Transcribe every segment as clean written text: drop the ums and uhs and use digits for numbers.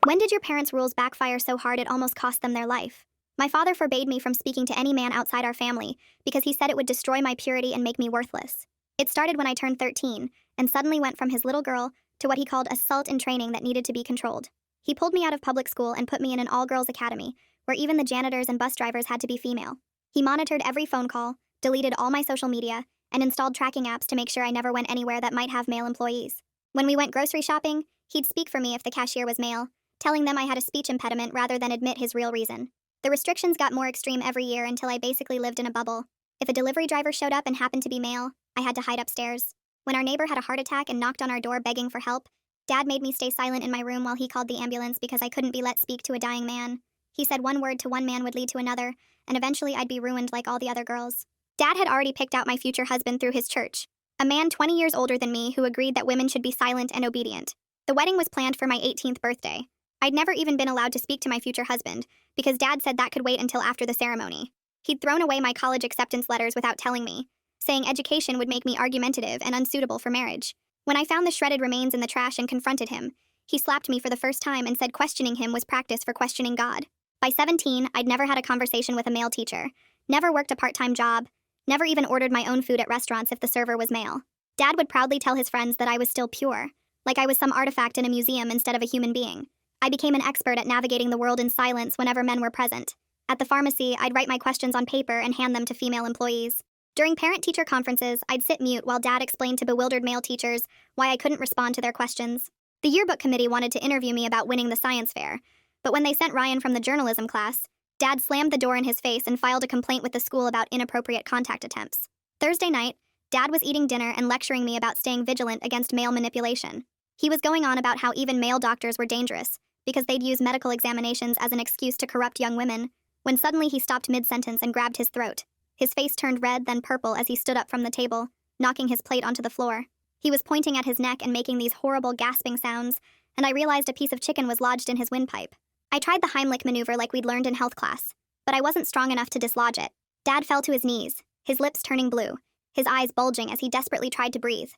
When did your parents' rules backfire so hard it almost cost them their life? My father forbade me from speaking to any man outside our family because he said it would destroy my purity and make me worthless. It started when I turned 13 and suddenly went from his little girl to what he called assault in training that needed to be controlled. He pulled me out of public school and put me in an all-girls academy where even the janitors and bus drivers had to be female. He monitored every phone call, deleted all my social media, and installed tracking apps to make sure I never went anywhere that might have male employees. When we went grocery shopping, he'd speak for me if the cashier was male, telling them I had a speech impediment rather than admit his real reason. The restrictions got more extreme every year until I basically lived in a bubble. If a delivery driver showed up and happened to be male, I had to hide upstairs. When our neighbor had a heart attack and knocked on our door begging for help, Dad made me stay silent in my room while he called the ambulance because I couldn't be let speak to a dying man. He said one word to one man would lead to another, and eventually I'd be ruined like all the other girls. Dad had already picked out my future husband through his church, a man 20 years older than me who agreed that women should be silent and obedient. The wedding was planned for my 18th birthday. I'd never even been allowed to speak to my future husband because Dad said that could wait until after the ceremony. He'd thrown away my college acceptance letters without telling me, saying education would make me argumentative and unsuitable for marriage. When I found the shredded remains in the trash and confronted him, he slapped me for the first time and said questioning him was practice for questioning God. By 17, I'd never had a conversation with a male teacher, never worked a part-time job, never even ordered my own food at restaurants if the server was male. Dad would proudly tell his friends that I was still pure, like I was some artifact in a museum instead of a human being. I became an expert at navigating the world in silence whenever men were present. At the pharmacy, I'd write my questions on paper and hand them to female employees. During parent-teacher conferences, I'd sit mute while Dad explained to bewildered male teachers why I couldn't respond to their questions. The yearbook committee wanted to interview me about winning the science fair, but when they sent Ryan from the journalism class, Dad slammed the door in his face and filed a complaint with the school about inappropriate contact attempts. Thursday night, Dad was eating dinner and lecturing me about staying vigilant against male manipulation. He was going on about how even male doctors were dangerous, because they'd use medical examinations as an excuse to corrupt young women, when suddenly he stopped mid-sentence and grabbed his throat. His face turned red, then purple as he stood up from the table, knocking his plate onto the floor. He was pointing at his neck and making these horrible gasping sounds, and I realized a piece of chicken was lodged in his windpipe. I tried the Heimlich maneuver like we'd learned in health class, but I wasn't strong enough to dislodge it. Dad fell to his knees, his lips turning blue, his eyes bulging as he desperately tried to breathe.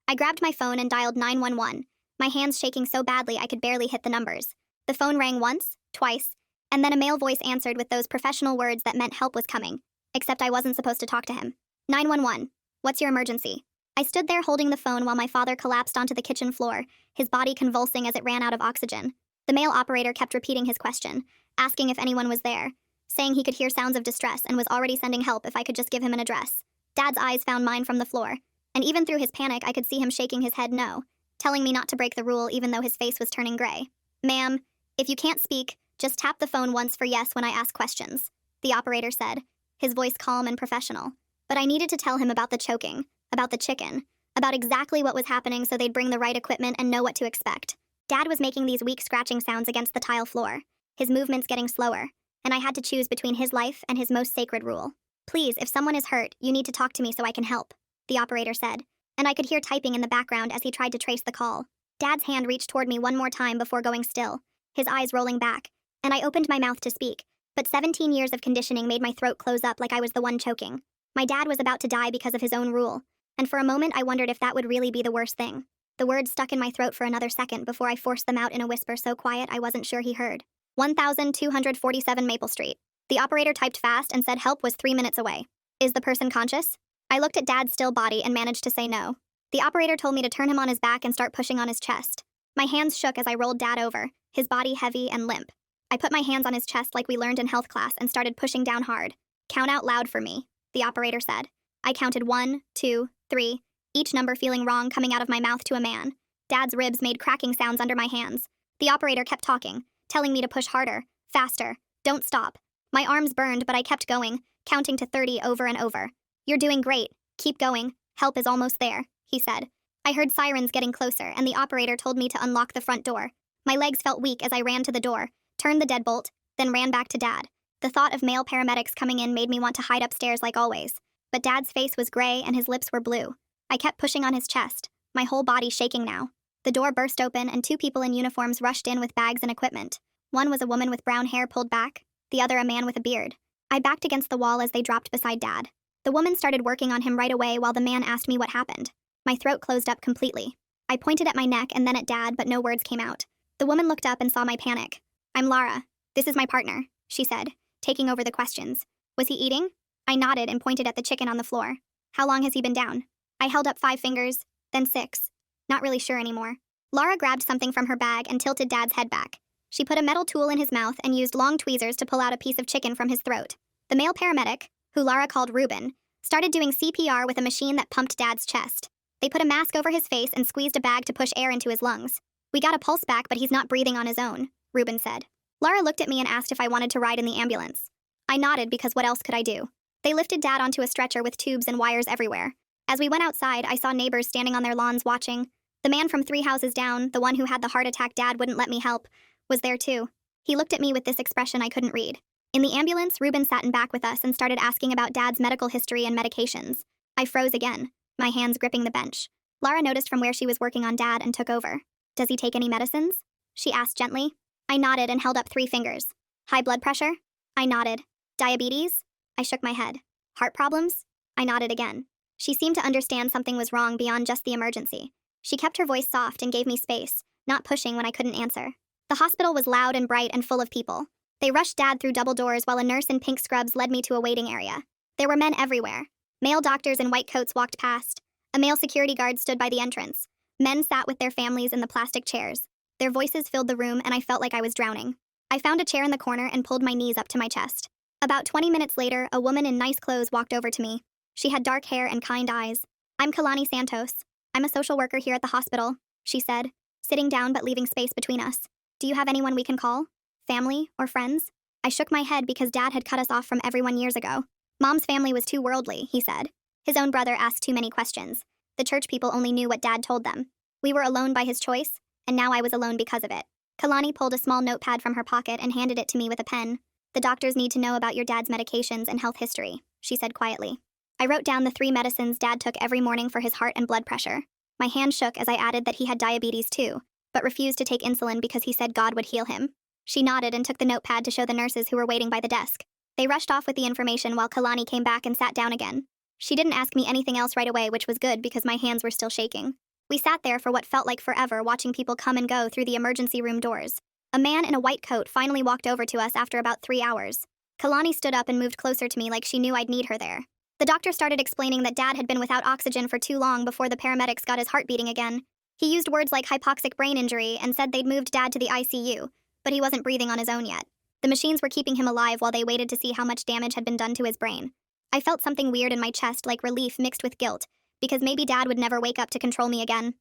I grabbed my phone and dialed 911, my hands shaking so badly I could barely hit the numbers. The phone rang once, twice, and then a male voice answered with those professional words that meant help was coming, except I wasn't supposed to talk to him. 911, what's your emergency? I stood there holding the phone while my father collapsed onto the kitchen floor, his body convulsing as it ran out of oxygen. The male operator kept repeating his question, asking if anyone was there, saying he could hear sounds of distress and was already sending help if I could just give him an address. Dad's eyes found mine from the floor, and even through his panic I could see him shaking his head no, telling me not to break the rule even though his face was turning gray. Ma'am, if you can't speak, just tap the phone once for yes when I ask questions, the operator said, his voice calm and professional. But I needed to tell him about the choking, about the chicken, about exactly what was happening so they'd bring the right equipment and know what to expect. Dad was making these weak scratching sounds against the tile floor, his movements getting slower, and I had to choose between his life and his most sacred rule. Please, if someone is hurt, you need to talk to me so I can help, the operator said, and I could hear typing in the background as he tried to trace the call. Dad's hand reached toward me one more time before going still, his eyes rolling back, and I opened my mouth to speak, but 17 years of conditioning made my throat close up like I was the one choking. My dad was about to die because of his own rule, and for a moment I wondered if that would really be the worst thing. The words stuck in my throat for another second before I forced them out in a whisper so quiet I wasn't sure he heard. 1247 Maple Street. The operator typed fast and said help was 3 minutes away. Is the person conscious? I looked at Dad's still body and managed to say no. The operator told me to turn him on his back and start pushing on his chest. My hands shook as I rolled Dad over, his body heavy and limp. I put my hands on his chest like we learned in health class and started pushing down hard. Count out loud for me, the operator said. I counted 1, 2, 3, each number feeling wrong coming out of my mouth to a man. Dad's ribs made cracking sounds under my hands. The operator kept talking, telling me to push harder, faster, don't stop. My arms burned, but I kept going, counting to 30 over and over. You're doing great, keep going, help is almost there, he said. I heard sirens getting closer, and the operator told me to unlock the front door. My legs felt weak as I ran to the door, turned the deadbolt, then ran back to Dad. The thought of male paramedics coming in made me want to hide upstairs like always, but Dad's face was gray and his lips were blue. I kept pushing on his chest, my whole body shaking now. The door burst open and 2 people in uniforms rushed in with bags and equipment. One was a woman with brown hair pulled back, the other a man with a beard. I backed against the wall as they dropped beside Dad. The woman started working on him right away while the man asked me what happened. My throat closed up completely. I pointed at my neck and then at Dad, but no words came out. The woman looked up and saw my panic. "I'm Lara. This is my partner," she said, taking over the questions. "Was he eating?" I nodded and pointed at the chicken on the floor. "How long has he been down?" I held up 5 fingers, then 6. Not really sure anymore. Lara grabbed something from her bag and tilted Dad's head back. She put a metal tool in his mouth and used long tweezers to pull out a piece of chicken from his throat. The male paramedic, who Lara called Ruben, started doing CPR with a machine that pumped Dad's chest. They put a mask over his face and squeezed a bag to push air into his lungs. "We got a pulse back, but he's not breathing on his own," Ruben said. Lara looked at me and asked if I wanted to ride in the ambulance. I nodded because what else could I do? They lifted Dad onto a stretcher with tubes and wires everywhere. As we went outside, I saw neighbors standing on their lawns watching. The man from 3 houses down, the one who had the heart attack Dad wouldn't let me help, was there too. He looked at me with this expression I couldn't read. In the ambulance, Ruben sat in back with us and started asking about Dad's medical history and medications. I froze again, my hands gripping the bench. Lara noticed from where she was working on Dad and took over. "Does he take any medicines?" she asked gently. I nodded and held up 3 fingers. "High blood pressure?" I nodded. "Diabetes?" I shook my head. "Heart problems?" I nodded again. She seemed to understand something was wrong beyond just the emergency. She kept her voice soft and gave me space, not pushing when I couldn't answer. The hospital was loud and bright and full of people. They rushed Dad through double doors while a nurse in pink scrubs led me to a waiting area. There were men everywhere. Male doctors in white coats walked past. A male security guard stood by the entrance. Men sat with their families in the plastic chairs. Their voices filled the room and I felt like I was drowning. I found a chair in the corner and pulled my knees up to my chest. About 20 minutes later, a woman in nice clothes walked over to me. She had dark hair and kind eyes. "I'm Kalani Santos. I'm a social worker here at the hospital," she said, sitting down but leaving space between us. "Do you have anyone we can call? Family or friends?" I shook my head because Dad had cut us off from everyone years ago. "Mom's family was too worldly," he said. His own brother asked too many questions. The church people only knew what Dad told them. We were alone by his choice, and now I was alone because of it. Kalani pulled a small notepad from her pocket and handed it to me with a pen. "The doctors need to know about your dad's medications and health history," she said quietly. I wrote down the 3 medicines Dad took every morning for his heart and blood pressure. My hand shook as I added that he had diabetes too, but refused to take insulin because he said God would heal him. She nodded and took the notepad to show the nurses who were waiting by the desk. They rushed off with the information while Kalani came back and sat down again. She didn't ask me anything else right away, which was good because my hands were still shaking. We sat there for what felt like forever, watching people come and go through the emergency room doors. A man in a white coat finally walked over to us after about 3 hours. Kalani stood up and moved closer to me like she knew I'd need her there. The doctor started explaining that Dad had been without oxygen for too long before the paramedics got his heart beating again. He used words like hypoxic brain injury and said they'd moved Dad to the ICU, but he wasn't breathing on his own yet. The machines were keeping him alive while they waited to see how much damage had been done to his brain. I felt something weird in my chest, like relief mixed with guilt, because maybe Dad would never wake up to control me again.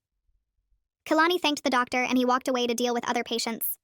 Kalani thanked the doctor and he walked away to deal with other patients.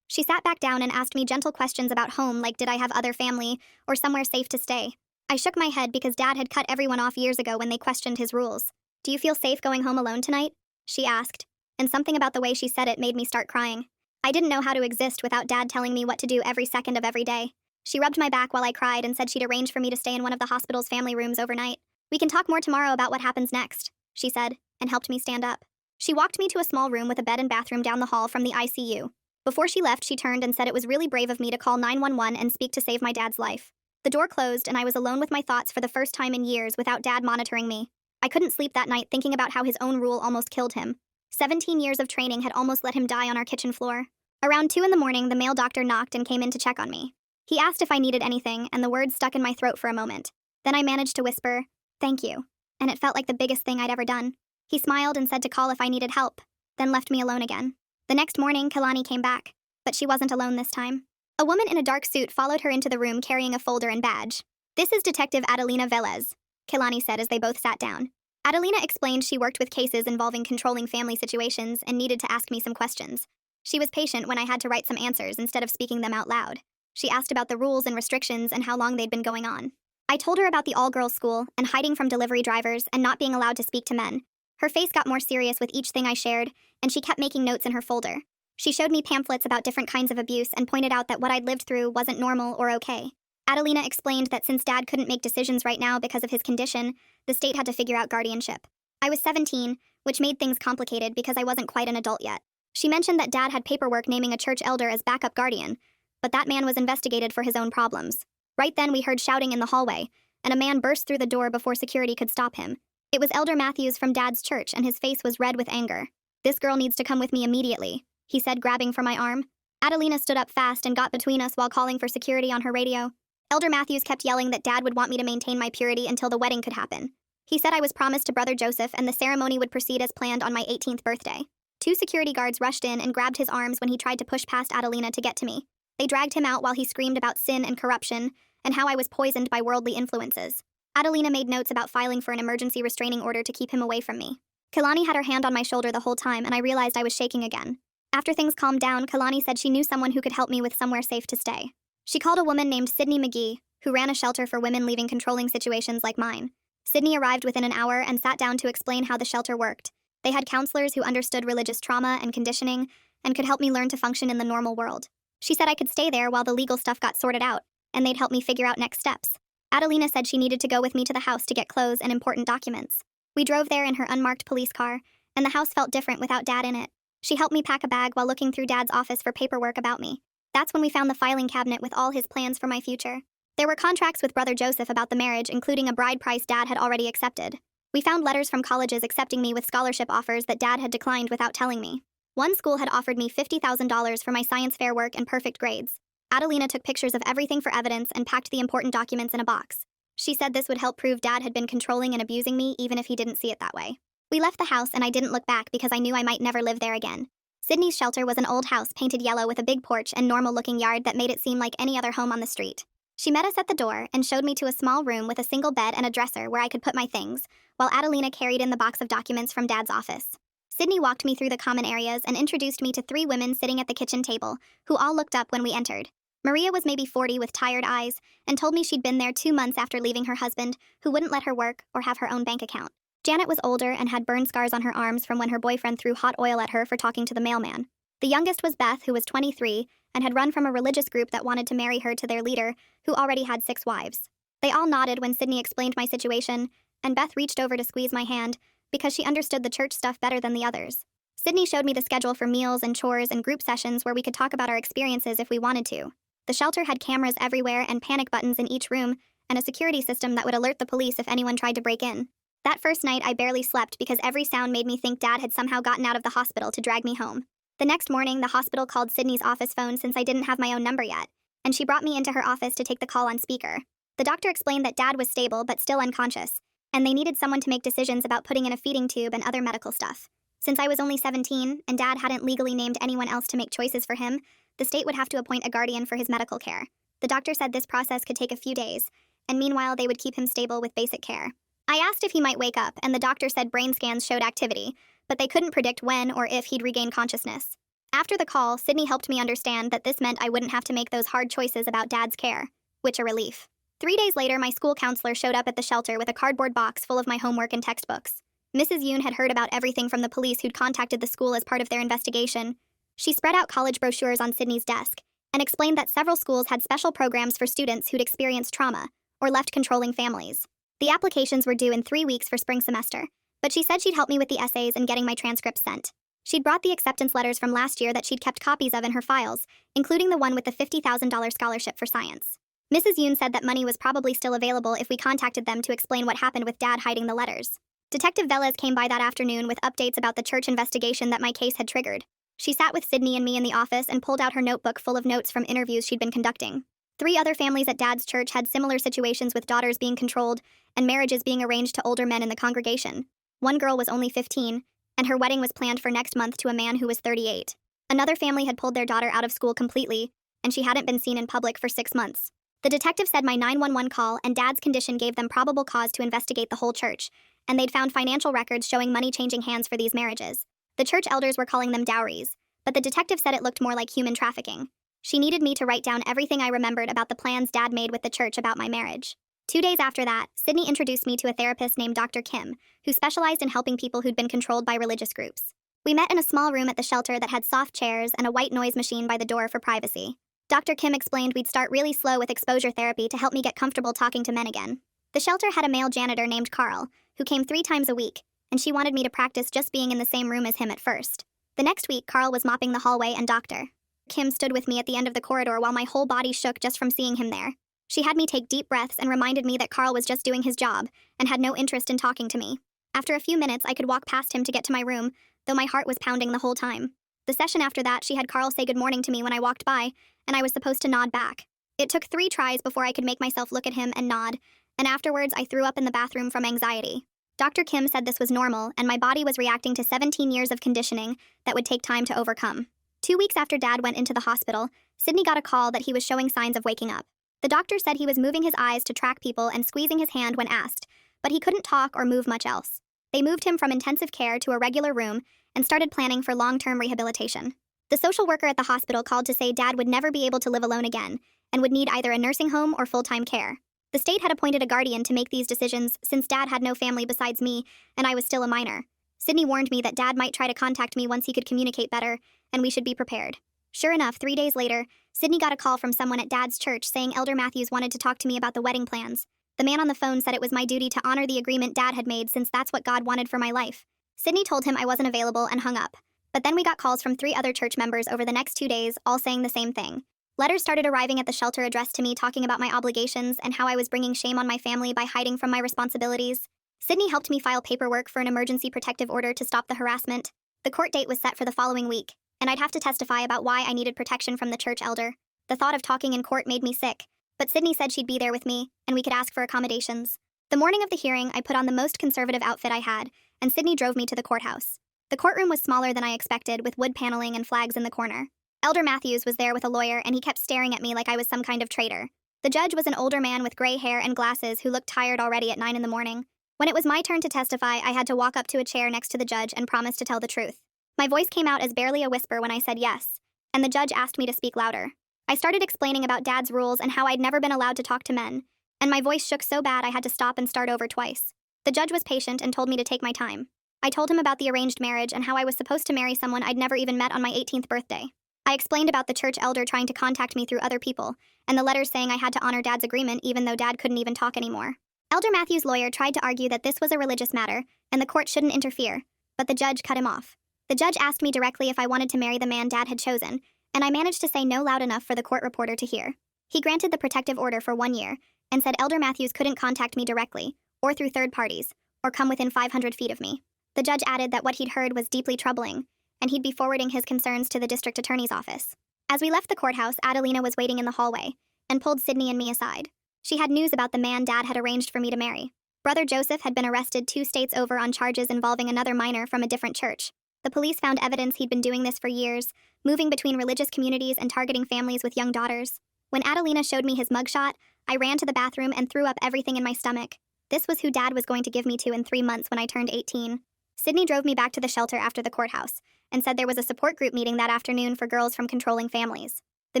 She sat back down and asked me gentle questions about home, like did I have other family or somewhere safe to stay. I shook my head because Dad had cut everyone off years ago when they questioned his rules. "Do you feel safe going home alone tonight?" she asked, and something about the way she said it made me start crying. I didn't know how to exist without Dad telling me what to do every second of every day. She rubbed my back while I cried and said she'd arrange for me to stay in one of the hospital's family rooms overnight. "We can talk more tomorrow about what happens next," she said, and helped me stand up. She walked me to a small room with a bed and bathroom down the hall from the ICU. Before she left, she turned and said it was really brave of me to call 911 and speak to save my dad's life. The door closed and I was alone with my thoughts for the first time in years without Dad monitoring me. I couldn't sleep that night thinking about how his own rule almost killed him. 17 years of training had almost let him die on our kitchen floor. Around 2 in the morning, the male doctor knocked and came in to check on me. He asked if I needed anything, and the words stuck in my throat for a moment. Then I managed to whisper, "Thank you," and it felt like the biggest thing I'd ever done. He smiled and said to call if I needed help, then left me alone again. The next morning, Kalani came back, but she wasn't alone this time. A woman in a dark suit followed her into the room carrying a folder and badge. "This is Detective Adelina Velez," Kalani said as they both sat down. Adelina explained she worked with cases involving controlling family situations and needed to ask me some questions. She was patient when I had to write some answers instead of speaking them out loud. She asked about the rules and restrictions and how long they'd been going on. I told her about the all-girls school and hiding from delivery drivers and not being allowed to speak to men. Her face got more serious with each thing I shared, and she kept making notes in her folder. She showed me pamphlets about different kinds of abuse and pointed out that what I'd lived through wasn't normal or okay. Adelina explained that since Dad couldn't make decisions right now because of his condition, the state had to figure out guardianship. I was 17, which made things complicated because I wasn't quite an adult yet. She mentioned that Dad had paperwork naming a church elder as backup guardian, but that man was investigated for his own problems. Right then we heard shouting in the hallway, and a man burst through the door before security could stop him. It was Elder Matthews from Dad's church, and his face was red with anger. "This girl needs to come with me immediately," he said, grabbing for my arm. Adelina stood up fast and got between us while calling for security on her radio. Elder Matthews kept yelling that Dad would want me to maintain my purity until the wedding could happen. He said I was promised to Brother Joseph and the ceremony would proceed as planned on my 18th birthday. 2 security guards rushed in and grabbed his arms when he tried to push past Adelina to get to me. They dragged him out while he screamed about sin and corruption and how I was poisoned by worldly influences. Adelina made notes about filing for an emergency restraining order to keep him away from me. Kalani had her hand on my shoulder the whole time and I realized I was shaking again. After things calmed down, Kalani said she knew someone who could help me with somewhere safe to stay. She called a woman named Sydney McGee, who ran a shelter for women leaving controlling situations like mine. Sydney arrived within an hour and sat down to explain how the shelter worked. They had counselors who understood religious trauma and conditioning and could help me learn to function in the normal world. She said I could stay there while the legal stuff got sorted out, and they'd help me figure out next steps. Adelina said she needed to go with me to the house to get clothes and important documents. We drove there in her unmarked police car, and the house felt different without Dad in it. She helped me pack a bag while looking through Dad's office for paperwork about me. That's when we found the filing cabinet with all his plans for my future. There were contracts with Brother Joseph about the marriage, including a bride price Dad had already accepted. We found letters from colleges accepting me with scholarship offers that Dad had declined without telling me. One school had offered me $50,000 for my science fair work and perfect grades. Adelina took pictures of everything for evidence and packed the important documents in a box. She said this would help prove Dad had been controlling and abusing me even if he didn't see it that way. We left the house and I didn't look back because I knew I might never live there again. Sydney's shelter was an old house painted yellow with a big porch and normal-looking yard that made it seem like any other home on the street. She met us at the door and showed me to a small room with a single bed and a dresser where I could put my things, while Adelina carried in the box of documents from Dad's office. Sydney walked me through the common areas and introduced me to 3 women sitting at the kitchen table, who all looked up when we entered. Maria was maybe 40 with tired eyes and told me she'd been there 2 months after leaving her husband, who wouldn't let her work or have her own bank account. Janet was older and had burn scars on her arms from when her boyfriend threw hot oil at her for talking to the mailman. The youngest was Beth, who was 23, and had run from a religious group that wanted to marry her to their leader, who already had 6 wives. They all nodded when Sydney explained my situation, and Beth reached over to squeeze my hand because she understood the church stuff better than the others. Sydney showed me the schedule for meals and chores and group sessions where we could talk about our experiences if we wanted to. The shelter had cameras everywhere and panic buttons in each room, and a security system that would alert the police if anyone tried to break in. That first night, I barely slept because every sound made me think Dad had somehow gotten out of the hospital to drag me home. The next morning, the hospital called Sydney's office phone since I didn't have my own number yet, and she brought me into her office to take the call on speaker. The doctor explained that Dad was stable but still unconscious, and they needed someone to make decisions about putting in a feeding tube and other medical stuff. Since I was only 17 and Dad hadn't legally named anyone else to make choices for him, the state would have to appoint a guardian for his medical care. The doctor said this process could take a few days, and meanwhile they would keep him stable with basic care. I asked if he might wake up, and the doctor said brain scans showed activity, but they couldn't predict when or if he'd regain consciousness. After the call, Sydney helped me understand that this meant I wouldn't have to make those hard choices about Dad's care, which a relief. 3 days later, my school counselor showed up at the shelter with a cardboard box full of my homework and textbooks. Mrs. Yoon had heard about everything from the police who'd contacted the school as part of their investigation. She spread out college brochures on Sydney's desk and explained that several schools had special programs for students who'd experienced trauma or left controlling families. The applications were due in 3 weeks for spring semester, but she said she'd help me with the essays and getting my transcripts sent. She'd brought the acceptance letters from last year that she'd kept copies of in her files, including the one with the $50,000 scholarship for science. Mrs. Yoon said that money was probably still available if we contacted them to explain what happened with Dad hiding the letters. Detective Velez came by that afternoon with updates about the church investigation that my case had triggered. She sat with Sydney and me in the office and pulled out her notebook full of notes from interviews she'd been conducting. 3 other families at Dad's church had similar situations with daughters being controlled and marriages being arranged to older men in the congregation. One girl was only 15, and her wedding was planned for next month to a man who was 38. Another family had pulled their daughter out of school completely, and she hadn't been seen in public for 6 months. The detective said my 911 call and Dad's condition gave them probable cause to investigate the whole church, and they'd found financial records showing money changing hands for these marriages. The church elders were calling them dowries, but the detective said it looked more like human trafficking. She needed me to write down everything I remembered about the plans Dad made with the church about my marriage. 2 days after that, Sydney introduced me to a therapist named Dr. Kim, who specialized in helping people who'd been controlled by religious groups. We met in a small room at the shelter that had soft chairs and a white noise machine by the door for privacy. Dr. Kim explained we'd start really slow with exposure therapy to help me get comfortable talking to men again. The shelter had a male janitor named Carl, who came 3 times a week, and she wanted me to practice just being in the same room as him at first. The next week, Carl was mopping the hallway and Dr. Kim stood with me at the end of the corridor while my whole body shook just from seeing him there. She had me take deep breaths and reminded me that Carl was just doing his job and had no interest in talking to me. After a few minutes, I could walk past him to get to my room, though my heart was pounding the whole time. The session after that, she had Carl say good morning to me when I walked by, and I was supposed to nod back. It took 3 tries before I could make myself look at him and nod, and afterwards I threw up in the bathroom from anxiety. Dr. Kim said this was normal, and my body was reacting to 17 years of conditioning that would take time to overcome. 2 weeks after Dad went into the hospital, Sydney got a call that he was showing signs of waking up. The doctor said he was moving his eyes to track people and squeezing his hand when asked, but he couldn't talk or move much else. They moved him from intensive care to a regular room and started planning for long-term rehabilitation. The social worker at the hospital called to say Dad would never be able to live alone again and would need either a nursing home or full-time care. The state had appointed a guardian to make these decisions since Dad had no family besides me and I was still a minor. Sydney warned me that Dad might try to contact me once he could communicate better, and we should be prepared. Sure enough, 3 days later, Sydney got a call from someone at Dad's church saying Elder Matthews wanted to talk to me about the wedding plans. The man on the phone said it was my duty to honor the agreement Dad had made since that's what God wanted for my life. Sydney told him I wasn't available and hung up. But then we got calls from 3 other church members over the next 2 days, all saying the same thing. Letters started arriving at the shelter addressed to me talking about my obligations and how I was bringing shame on my family by hiding from my responsibilities. Sydney helped me file paperwork for an emergency protective order to stop the harassment. The court date was set for the following week, and I'd have to testify about why I needed protection from the church elder. The thought of talking in court made me sick, but Sydney said she'd be there with me, and we could ask for accommodations. The morning of the hearing, I put on the most conservative outfit I had, and Sydney drove me to the courthouse. The courtroom was smaller than I expected, with wood paneling and flags in the corner. Elder Matthews was there with a lawyer, and he kept staring at me like I was some kind of traitor. The judge was an older man with gray hair and glasses who looked tired already at 9 in the morning. When it was my turn to testify, I had to walk up to a chair next to the judge and promise to tell the truth. My voice came out as barely a whisper when I said yes, and the judge asked me to speak louder. I started explaining about Dad's rules and how I'd never been allowed to talk to men, and my voice shook so bad I had to stop and start over twice. The judge was patient and told me to take my time. I told him about the arranged marriage and how I was supposed to marry someone I'd never even met on my 18th birthday. I explained about the church elder trying to contact me through other people, and the letters saying I had to honor Dad's agreement even though Dad couldn't even talk anymore. Elder Matthews' lawyer tried to argue that this was a religious matter, and the court shouldn't interfere, but the judge cut him off. The judge asked me directly if I wanted to marry the man Dad had chosen, and I managed to say no loud enough for the court reporter to hear. He granted the protective order for 1 year, and said Elder Matthews couldn't contact me directly, or through third parties, or come within 500 feet of me. The judge added that what he'd heard was deeply troubling, and he'd be forwarding his concerns to the district attorney's office. As we left the courthouse, Adelina was waiting in the hallway, and pulled Sydney and me aside. She had news about the man Dad had arranged for me to marry. Brother Joseph had been arrested 2 states over on charges involving another minor from a different church. The police found evidence he'd been doing this for years, moving between religious communities and targeting families with young daughters. When Adelina showed me his mugshot, I ran to the bathroom and threw up everything in my stomach. This was who Dad was going to give me to in 3 months when I turned 18. Sydney drove me back to the shelter after the courthouse, and said there was a support group meeting that afternoon for girls from controlling families. The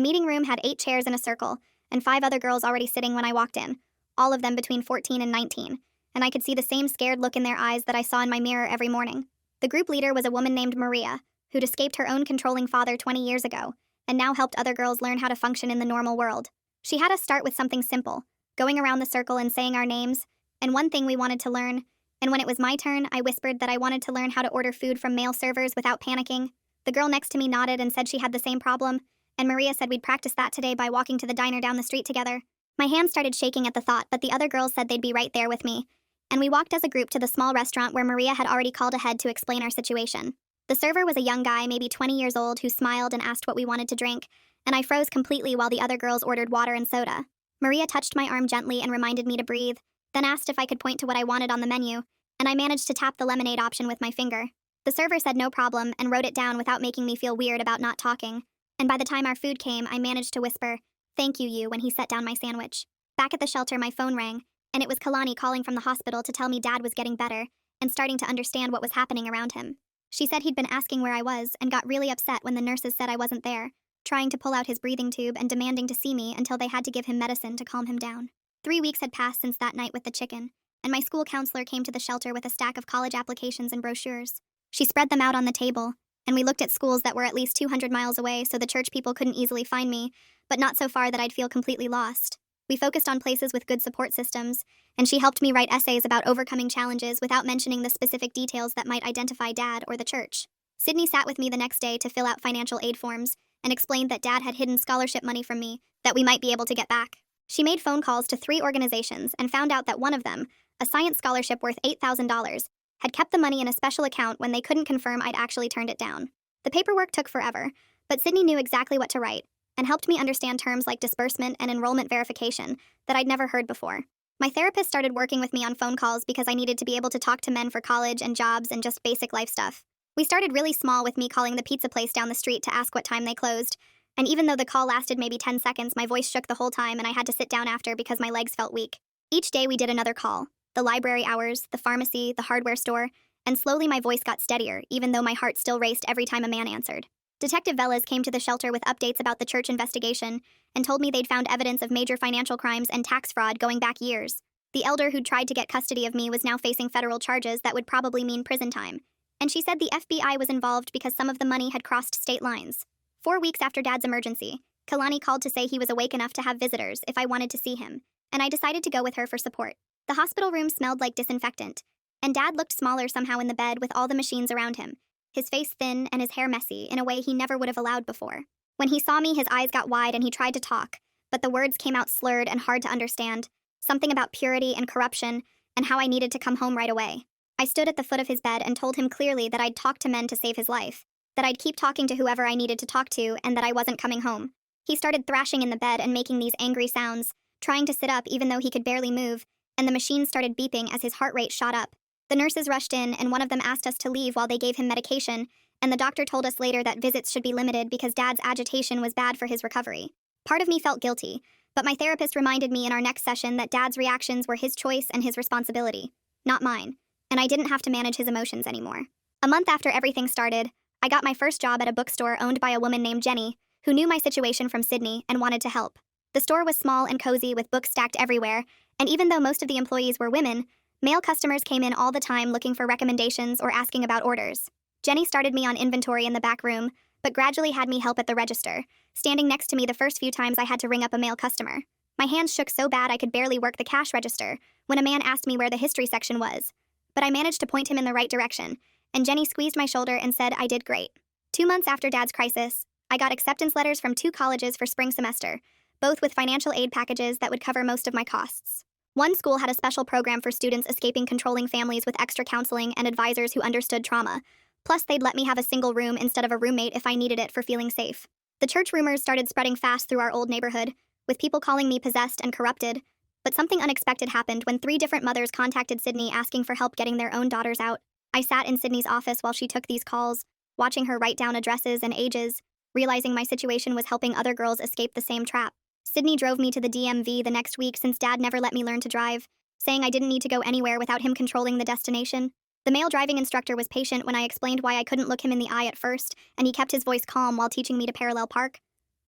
meeting room had 8 chairs in a circle, and 5 other girls already sitting when I walked in, all of them between 14 and 19, and I could see the same scared look in their eyes that I saw in my mirror every morning. The group leader was a woman named Maria, who'd escaped her own controlling father 20 years ago, and now helped other girls learn how to function in the normal world. She had us start with something simple, going around the circle and saying our names, and one thing we wanted to learn, and when it was my turn, I whispered that I wanted to learn how to order food from male servers without panicking. The girl next to me nodded and said she had the same problem, and Maria said we'd practice that today by walking to the diner down the street together. My hands started shaking at the thought, but the other girls said they'd be right there with me, and we walked as a group to the small restaurant where Maria had already called ahead to explain our situation. The server was a young guy, maybe 20 years old, who smiled and asked what we wanted to drink, and I froze completely while the other girls ordered water and soda. Maria touched my arm gently and reminded me to breathe, then asked if I could point to what I wanted on the menu, and I managed to tap the lemonade option with my finger. The server said no problem and wrote it down without making me feel weird about not talking, and by the time our food came, I managed to whisper, "Thank you," when he set down my sandwich. Back at the shelter, my phone rang, and it was Kalani calling from the hospital to tell me Dad was getting better and starting to understand what was happening around him. She said he'd been asking where I was and got really upset when the nurses said I wasn't there, trying to pull out his breathing tube and demanding to see me until they had to give him medicine to calm him down. 3 weeks had passed since that night with the chicken, and my school counselor came to the shelter with a stack of college applications and brochures. She spread them out on the table, and we looked at schools that were at least 200 miles away so the church people couldn't easily find me, but not so far that I'd feel completely lost. We focused on places with good support systems, and she helped me write essays about overcoming challenges without mentioning the specific details that might identify Dad or the church. Sydney sat with me the next day to fill out financial aid forms and explained that Dad had hidden scholarship money from me that we might be able to get back. She made phone calls to 3 organizations and found out that one of them, a science scholarship worth $8,000, had kept the money in a special account when they couldn't confirm I'd actually turned it down. The paperwork took forever, but Sydney knew exactly what to write and helped me understand terms like disbursement and enrollment verification that I'd never heard before. My therapist started working with me on phone calls because I needed to be able to talk to men for college and jobs and just basic life stuff. We started really small with me calling the pizza place down the street to ask what time they closed, and even though the call lasted maybe 10 seconds, my voice shook the whole time and I had to sit down after because my legs felt weak. Each day we did another call: the library hours, the pharmacy, the hardware store, and slowly my voice got steadier, even though my heart still raced every time a man answered. Detective Velez came to the shelter with updates about the church investigation and told me they'd found evidence of major financial crimes and tax fraud going back years. The elder who'd tried to get custody of me was now facing federal charges that would probably mean prison time, and she said the FBI was involved because some of the money had crossed state lines. 4 weeks after Dad's emergency, Kalani called to say he was awake enough to have visitors if I wanted to see him, and I decided to go with her for support. The hospital room smelled like disinfectant, and Dad looked smaller somehow in the bed with all the machines around him, his face thin and his hair messy in a way he never would have allowed before. When he saw me, his eyes got wide and he tried to talk, but the words came out slurred and hard to understand, something about purity and corruption and how I needed to come home right away. I stood at the foot of his bed and told him clearly that I'd talk to men to save his life, that I'd keep talking to whoever I needed to talk to, and that I wasn't coming home. He started thrashing in the bed and making these angry sounds, trying to sit up even though he could barely move, and the machine started beeping as his heart rate shot up. The nurses rushed in, and one of them asked us to leave while they gave him medication, and the doctor told us later that visits should be limited because Dad's agitation was bad for his recovery. Part of me felt guilty, but my therapist reminded me in our next session that Dad's reactions were his choice and his responsibility, not mine, and I didn't have to manage his emotions anymore. A month after everything started, I got my first job at a bookstore owned by a woman named Jenny, who knew my situation from Sydney and wanted to help. The store was small and cozy with books stacked everywhere, and even though most of the employees were women, male customers came in all the time looking for recommendations or asking about orders. Jenny started me on inventory in the back room, but gradually had me help at the register, standing next to me the first few times I had to ring up a male customer. My hands shook so bad I could barely work the cash register when a man asked me where the history section was. But I managed to point him in the right direction, and Jenny squeezed my shoulder and said I did great. 2 months after Dad's crisis, I got acceptance letters from 2 colleges for spring semester, both with financial aid packages that would cover most of my costs. One school had a special program for students escaping controlling families with extra counseling and advisors who understood trauma. Plus, they'd let me have a single room instead of a roommate if I needed it for feeling safe. The church rumors started spreading fast through our old neighborhood, with people calling me possessed and corrupted. But something unexpected happened when 3 different mothers contacted Sydney asking for help getting their own daughters out. I sat in Sydney's office while she took these calls, watching her write down addresses and ages, realizing my situation was helping other girls escape the same trap. Sydney drove me to the DMV the next week since Dad never let me learn to drive, saying I didn't need to go anywhere without him controlling the destination. The male driving instructor was patient when I explained why I couldn't look him in the eye at first, and he kept his voice calm while teaching me to parallel park.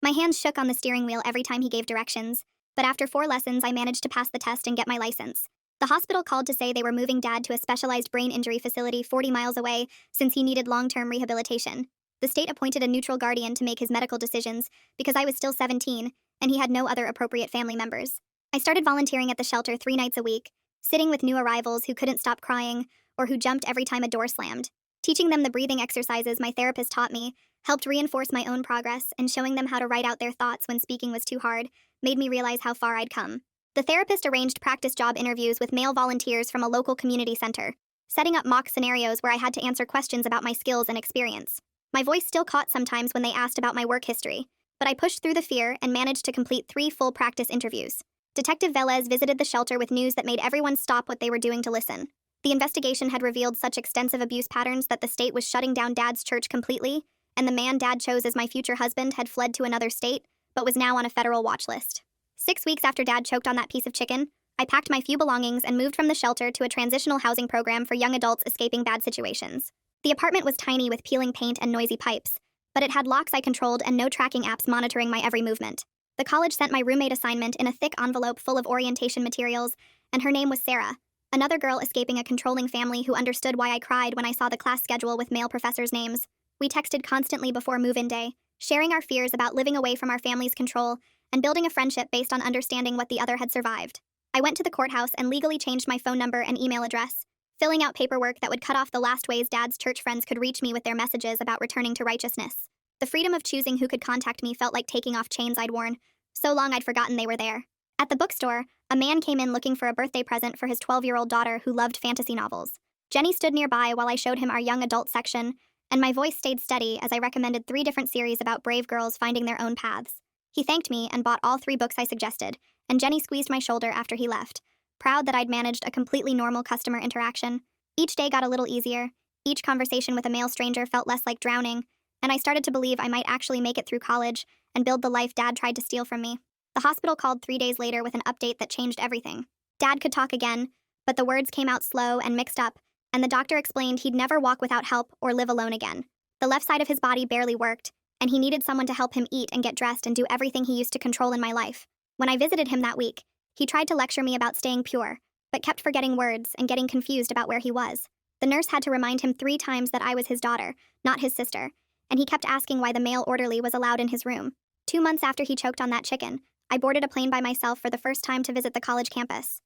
My hands shook on the steering wheel every time he gave directions, but after 4 lessons I managed to pass the test and get my license. The hospital called to say they were moving Dad to a specialized brain injury facility 40 miles away since he needed long-term rehabilitation. The state appointed a neutral guardian to make his medical decisions because I was still 17, and he had no other appropriate family members. I started volunteering at the shelter 3 nights a week, sitting with new arrivals who couldn't stop crying or who jumped every time a door slammed. Teaching them the breathing exercises my therapist taught me helped reinforce my own progress, and showing them how to write out their thoughts when speaking was too hard made me realize how far I'd come. The therapist arranged practice job interviews with male volunteers from a local community center, setting up mock scenarios where I had to answer questions about my skills and experience. My voice still caught sometimes when they asked about my work history, but I pushed through the fear and managed to complete 3 full practice interviews. Detective Velez visited the shelter with news that made everyone stop what they were doing to listen. The investigation had revealed such extensive abuse patterns that the state was shutting down Dad's church completely, and the man Dad chose as my future husband had fled to another state, but was now on a federal watch list. 6 weeks after Dad choked on that piece of chicken, I packed my few belongings and moved from the shelter to a transitional housing program for young adults escaping bad situations. The apartment was tiny with peeling paint and noisy pipes, but it had locks I controlled and no tracking apps monitoring my every movement. The college sent my roommate assignment in a thick envelope full of orientation materials, and her name was Sarah, another girl escaping a controlling family who understood why I cried when I saw the class schedule with male professors' names. We texted constantly before move-in day, sharing our fears about living away from our family's control and building a friendship based on understanding what the other had survived. I went to the courthouse and legally changed my phone number and email address, filling out paperwork that would cut off the last ways Dad's church friends could reach me with their messages about returning to righteousness. The freedom of choosing who could contact me felt like taking off chains I'd worn, so long I'd forgotten they were there. At the bookstore, a man came in looking for a birthday present for his 12-year-old daughter who loved fantasy novels. Jenny stood nearby while I showed him our young adult section, and my voice stayed steady as I recommended 3 different series about brave girls finding their own paths. He thanked me and bought all 3 books I suggested, and Jenny squeezed my shoulder after he left, proud that I'd managed a completely normal customer interaction. Each day got a little easier. Each conversation with a male stranger felt less like drowning, and I started to believe I might actually make it through college and build the life Dad tried to steal from me. The hospital called 3 days later with an update that changed everything. Dad could talk again, but the words came out slow and mixed up, and the doctor explained he'd never walk without help or live alone again. The left side of his body barely worked, and he needed someone to help him eat and get dressed and do everything he used to control in my life. When I visited him that week, he tried to lecture me about staying pure, but kept forgetting words and getting confused about where he was. The nurse had to remind him 3 times that I was his daughter, not his sister, and he kept asking why the male orderly was allowed in his room. 2 months after he choked on that chicken, I boarded a plane by myself for the first time to visit the college campus.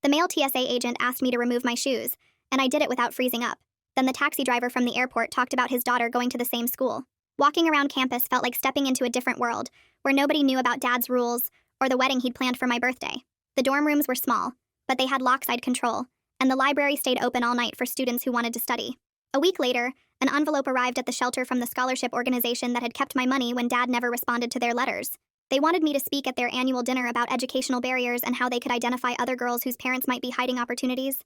The male TSA agent asked me to remove my shoes, and I did it without freezing up. Then the taxi driver from the airport talked about his daughter going to the same school. Walking around campus felt like stepping into a different world, where nobody knew about Dad's rules or the wedding he'd planned for my birthday. The dorm rooms were small, but they had lock side control, and the library stayed open all night for students who wanted to study. A week later, an envelope arrived at the shelter from the scholarship organization that had kept my money when Dad never responded to their letters. They wanted me to speak at their annual dinner about educational barriers and how they could identify other girls whose parents might be hiding opportunities.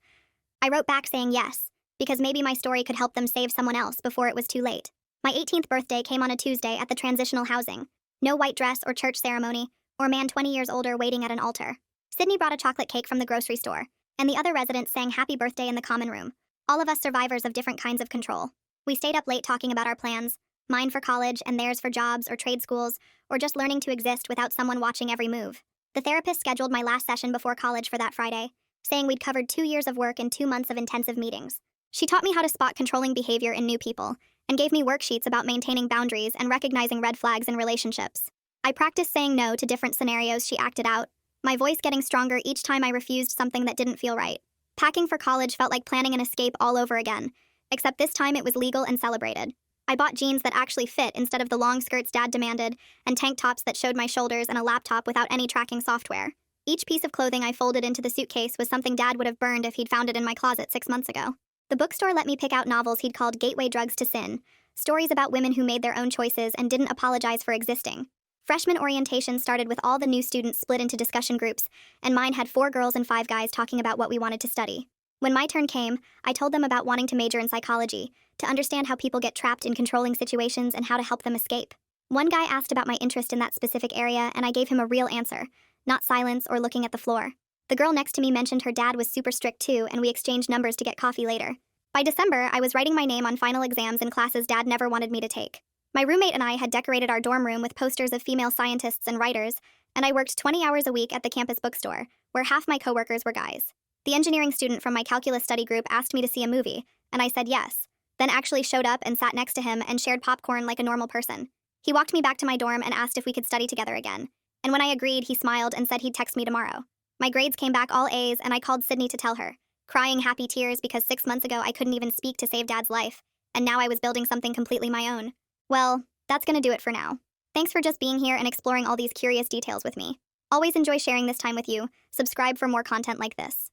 I wrote back saying yes, because maybe my story could help them save someone else before it was too late. My 18th birthday came on a Tuesday at the transitional housing. No white dress or church ceremony, or man 20 years older waiting at an altar. Sydney brought a chocolate cake from the grocery store, and the other residents sang happy birthday in the common room. All of us survivors of different kinds of control. We stayed up late talking about our plans, mine for college and theirs for jobs or trade schools, or just learning to exist without someone watching every move. The therapist scheduled my last session before college for that Friday, saying we'd covered 2 years of work and 2 months of intensive meetings. She taught me how to spot controlling behavior in new people, and gave me worksheets about maintaining boundaries and recognizing red flags in relationships. I practiced saying no to different scenarios she acted out, my voice getting stronger each time I refused something that didn't feel right. Packing for college felt like planning an escape all over again, except this time it was legal and celebrated. I bought jeans that actually fit instead of the long skirts Dad demanded, and tank tops that showed my shoulders and a laptop without any tracking software. Each piece of clothing I folded into the suitcase was something Dad would have burned if he'd found it in my closet 6 months ago. The bookstore let me pick out novels he'd called gateway drugs to sin, stories about women who made their own choices and didn't apologize for existing. Freshman orientation started with all the new students split into discussion groups, and mine had 4 girls and 5 guys talking about what we wanted to study. When my turn came, I told them about wanting to major in psychology, to understand how people get trapped in controlling situations and how to help them escape. One guy asked about my interest in that specific area, and I gave him a real answer, not silence or looking at the floor. The girl next to me mentioned her dad was super strict too, and we exchanged numbers to get coffee later. By December, I was writing my name on final exams in classes Dad never wanted me to take. My roommate and I had decorated our dorm room with posters of female scientists and writers, and I worked 20 hours a week at the campus bookstore, where half my coworkers were guys. The engineering student from my calculus study group asked me to see a movie, and I said yes, then actually showed up and sat next to him and shared popcorn like a normal person. He walked me back to my dorm and asked if we could study together again. And when I agreed, he smiled and said he'd text me tomorrow. My grades came back all A's, and I called Sydney to tell her, crying happy tears because 6 months ago I couldn't even speak to save Dad's life, and now I was building something completely my own. Well, that's gonna do it for now. Thanks for just being here and exploring all these curious details with me. Always enjoy sharing this time with you. Subscribe for more content like this.